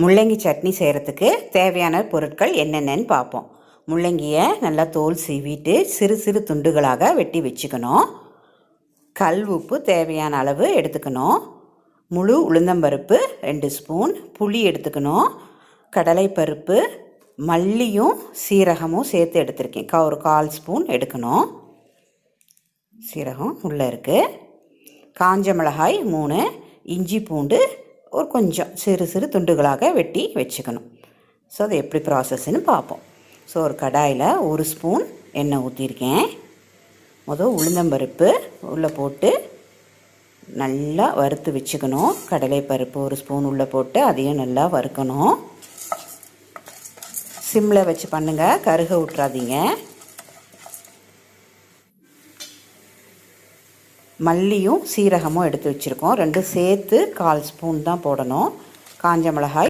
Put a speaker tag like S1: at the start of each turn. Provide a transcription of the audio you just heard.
S1: முள்ளங்கி சட்னி செய்கிறதுக்கு தேவையான பொருட்கள் என்னென்னு பார்ப்போம். முள்ளங்கியை நல்லா தோல் சீவிட்டு சிறு சிறு துண்டுகளாக வெட்டி வச்சுக்கணும். கல் உப்பு தேவையான அளவு எடுத்துக்கணும். முழு உளுந்தம்பருப்பு 2 ஸ்பூன், புளி எடுத்துக்கணும். கடலைப்பருப்பு, மல்லியும் சீரகமும் சேர்த்து எடுத்திருக்கேன். ஒரு 1/4 ஸ்பூன் எடுக்கணும். சீரகம் உள்ளே இருக்குது. காஞ்ச மிளகாய் 3, இஞ்சி பூண்டு ஒரு கொஞ்சம் சிறு சிறு துண்டுகளாக வெட்டி வச்சுக்கணும். ஸோ அது எப்படி ப்ராசஸ்ன்னு பார்ப்போம். ஸோ ஒரு கடாயில் 1 ஸ்பூன் எண்ணெய் ஊற்றிருக்கேன். உளுந்தம்பருப்பு உள்ளே போட்டு நல்லா வறுத்து வச்சுக்கணும். கடலைப்பருப்பு 1 ஸ்பூன் உள்ளே போட்டு அதையும் நல்லா வறுக்கணும். சிம்மில் வச்சு பண்ணுங்கள், கருக விட்றாதீங்க. மல்லியும் சீரகமும் எடுத்து வச்சுருக்கோம். 2 சேர்த்து 1/4 ஸ்பூன் தான் போடணும். காஞ்ச மிளகாய்